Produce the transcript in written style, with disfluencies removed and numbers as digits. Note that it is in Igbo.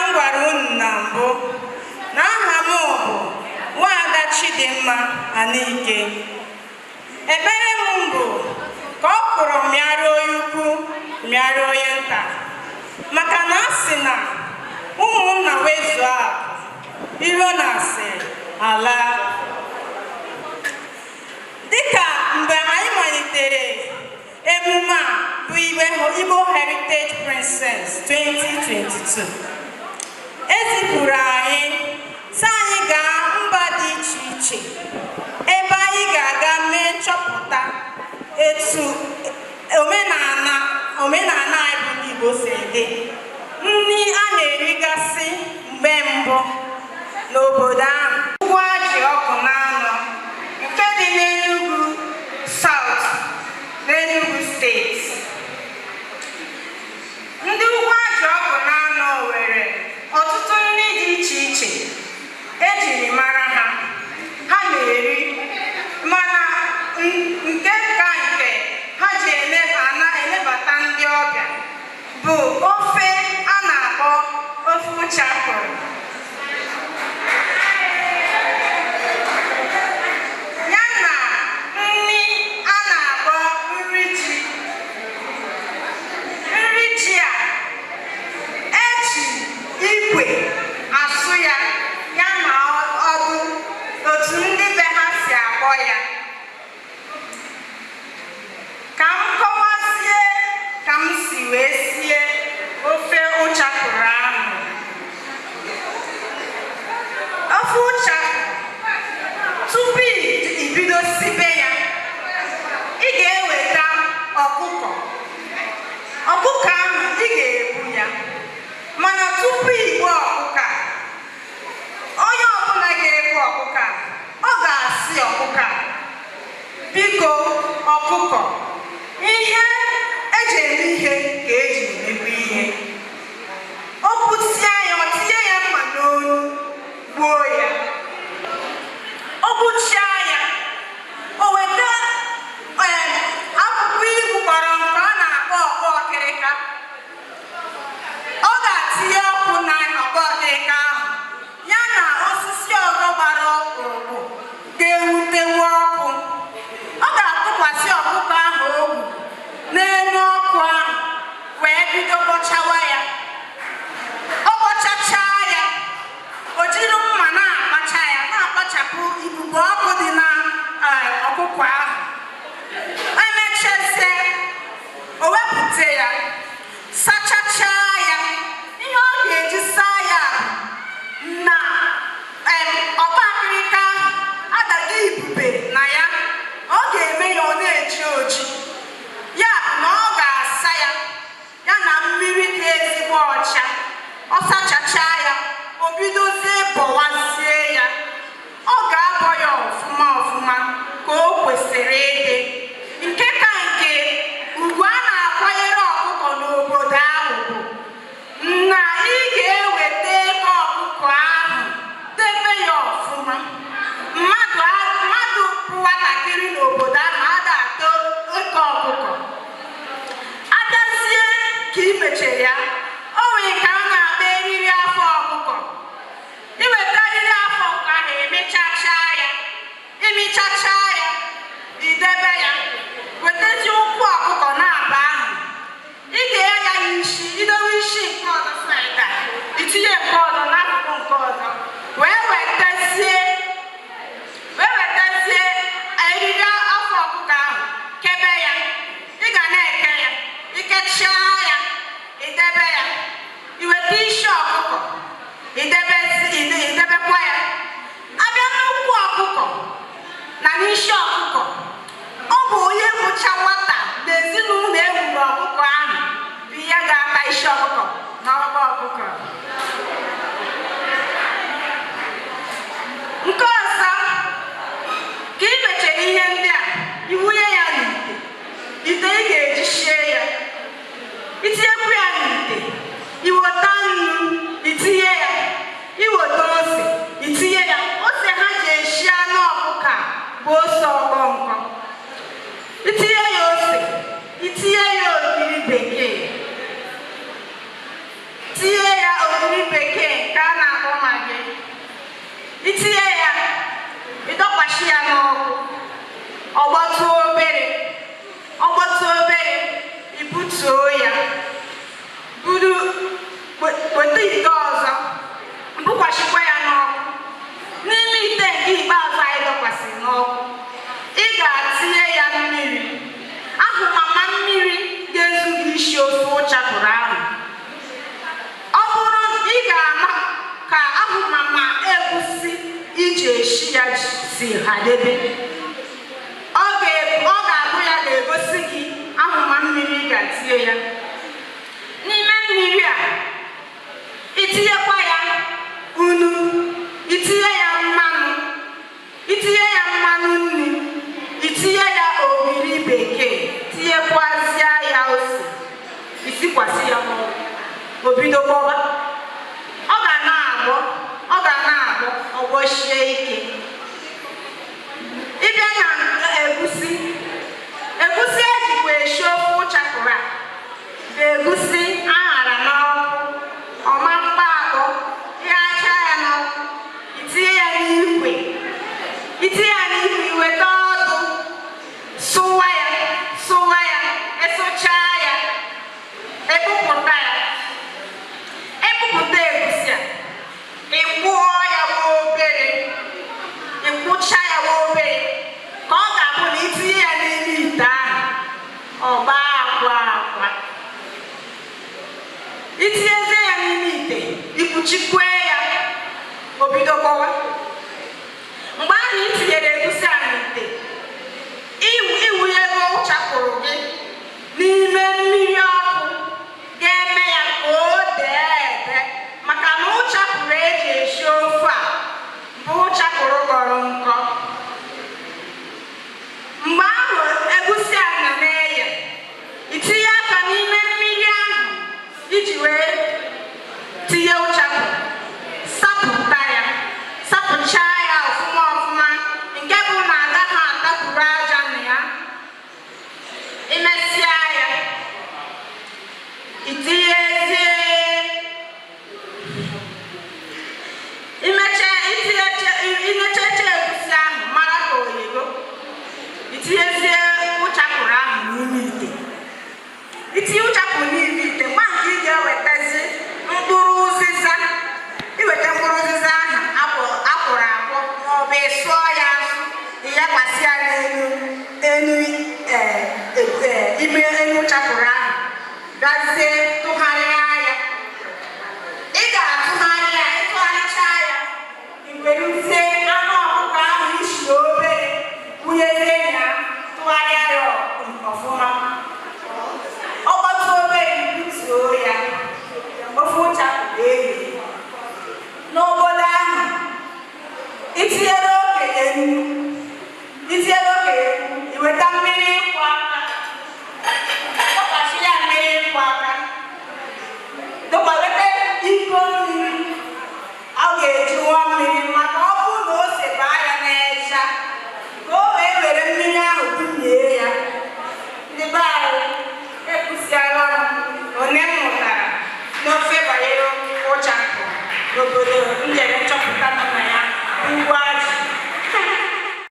m gwara unu na mbụ na aha m bụ Nwaada Chidimma Anike. Ekpere m bụ ka ọ kụrụ mịara onye ukwu mịara onye nta, maka na a sị na ụmụnna wezuo akụ iro na asịrị ala. Dịka mgbe anyị malitere emume a bụ Igbo Heritage Princess 2022, ezipụrụ anyị si anyị gaa mba dị iche iche ebe anyị ga-aga mee nchọpụta etu omenala anyị bụ ndị Igbo si dị, nri a na-erigasị mgbe mbụ n'obodo ahụ. Ugwu Ajị Ọkụ na Anọ nke dị n'Enugu South n'Enugu steeti. Ndị Ugwu Ajị Ọkụ na Anọ nwere ọtụtụ nri dị iche iche ejiri mara ha na-eri, mana nke ha ji elebata ndị ọbịa bụ ofe a na-akpọ ofe ụchakụrụ, ya na nri a na-akpọ nri ji. Nri ji a eji ikwe asụ ya na ọdụ, otu ndị be ha si akpọ ya. Ka m kọwazie ka m si wee sie ofe ụchakụrụ ahụ. Ofe ụchakụrụ, tupu ibido sibe ya, ị ga-eweta ọkụkọ ahụ, ị ga-egbu ya. Mana tupu igbu ọkụkọ a, onye ọbụla ga-egbu ọkụkọ a, ọ ga-asị ọkụkọ a, biko ọkụkọ, ihe eji eme ihe ka eji emebe ihe. O gbusie ya, ọ tinye ya mma n'olu, gbuo ya. O gbuchaa ya, o weta akwụkwọ igu gbara nke a na-akpọ ọkpọ ọkịrịka. Ọ ga-atinye ọkụ na ọkpọ ọkịrịka ahụ, ya na osisi ọzọ gbara ọkpụrụkpụ ga-ewutewu ọkụ. Ọ ga-atụkwasị ọkụkọ ahụ ogwu n'elu ọkụ ahụ wee bido kpọchawa ya. Ọ kpọchachaa ya, o jiri mma na-akpacha ya, na-akpachapụ ibubo ọkụ dị na ọkụkọ ahụ. Emechazie, o wepụta ya, sachachaa ya. Ihe ọ ga-eji saa ya na ọkpa akịrịka ahụ adaghị ibube na ya, ọ ga-eme ya ọ na-eji oji. Ya bụ na ọ ga-asa ya na mmiri dị ezigbo ọcha. Ọ sachachaa ya, o bidozie bọwazie ya. Ọ ga-abọ ya ọfụma ọfụma ka o kwesịrị ịdị. Nke ka nke ugwu a na-akwanyere ọkụkọ n'obodo ahụ bụ na ị ga-eweta ọkụkọ ahụ, debe ya ọfụma. Mmadụ bụ nwatakịrị n'obodo ahụ ada atọ oke ọkụkọ. Abịazie ka i mechere ya, o nwere nke a na-akpọ eriri afọ ọkụkọ. Iweta eriri afọ ọkụkọ ahụ, emechachaa ya, imichachaa ya, idebe ya. Wetazie ụkwụ ọkụkọ na-aba ahụ, ị ga-enye ya isi, idowe isi nke ọzọ flaịda, itinye nke ọzọ n'akụkụ nke ọzọ, wee wetazie eriri afọ ọkụkọ ahụ, kebe ya. Ị ga na-eke ya, ikechaa ya, idebe ya. Iweta isi ọkụkọ, idebekwa ya. Abịa n'ụkwụ ọkụkọ na n'isi ọkụkọ, ọ bụ onye bụcha nwata n'ezinụlọ egburu ọkụkọ ahụ bụ ihe ga-ata isi ọkụkọ na ọkpa ọkụkọ. Nke ọzọ, ka ị mechere ihe ndị a, iwunye ya n'ite ị ga-eji sie ya. Itinyekwu ya n'ite, iweta nnu, itinye ya. Iweta ose, itinye ya. Ose ha ji esi anụ ọkụkọ bụ ose ọkpọ nkọ. Itinye ya ose, itinye ya ogiri bekee. Tinye ya ogiri bekee itinye ya ịdọkwachi ya n'ọkụ ọgbọtụ obere ibutuo ya buru weta ite ọzọ bụkwashikwa ya n'ọkụ. N'ime ite nke ikpeazụ anyị dọkwasịrị n'ọkụ ị ga-atinye ya mmiri ahụmama mmiri ga-ezu gị isi ofe ụchakụrụ ahụ. Ọ bụrụ ị ga-ama ka ahụmama egusi iji eshi ya si hadebe, ọ ga-abụ ya ga-egosi gị ahụma mmiri ị ga-atinye ya. N'ime mmiri a itinyekwa ya unu, itinye ya mmanụ nri, itinye ya ogiri bekee, tinyekwazịa ya ose, isikwasị ya o bido gbọba. Ọ ga na-agbọ ọgbọchie ike. Ịbịa na egusi ejikwa eshi ofe ụchakụrụ a bụ egusi aghara n'ọkụ ọma mkpaakọ, ịghacha ya n'ọkụ itinye ya n'ikwe, iweta ọdụ sụwa ya, esụchaa ya, ekpupụta egusi a, ịkwụcha ya obere ka ọ ga-abụ na itinye ya n'ime ite ahụ ọ gbaa akwa. Itinyezie ya n'ime ite ikwuchikwe ya o bido gbọwa. Mgbe ahụ i tinyere egusi a n'ite, iwunyego ụchakụrụ gị n'ime mmiri ọkụ ga-eme ya ka o dee ede, maka na ụchakụrụ eji esi ofe a bụ ụchakụrụ gọrọ nkọ. Mgbe ahụ egusi a nọ na-eye, itinye aka n'ime mmiri ahụ iji wee tinye ụchakụrụ, sapụchaa ya ọfụma nke bụ na agaghị atapụrụ aja na ya. Imesịa ya itinyecha egusi ahụ mara ka oyigo, itinyezie ụchakụrụ ahụ n'ime ite. Itinye ụchakụrụ n'ime ite, gwa nke ị ga-ewetazi mkpụrụ ụzịza. Iweta mkpụrụ ụzịza ahụ akwọrọ akwọ maọbụ ịsụọ ya asụ, ịyakwasị ya n'elu ụchakụrụ ahụ, gazie tụgharịa ya. Ị ga-atụgharị ya, ịtụgharịchaa ya, iweruzie anụ ọkụkọ ahụ isi obere wunyezie ya, tụgharịa ya ọfụma. Ọ gbọtụ obere ibutuo ya, ofe ụchakụrụ eyi. N'obodo ahụ itinyere okenye iweta mmiri ịkwọ aka, ọkachi ya mmiri ịkwọ aka, weta iko mmiri ọ ga-eji nwa mmiri, maka ọ bụrụ na ose baa ya n'eja ka o wee were mmiri ahụ binye ya. Ndị be anyị ekwusiala m one m mụtara n'ofe banyere ụchakụrụ n'obodo njere nchọpụta nọ na ya. Ngwa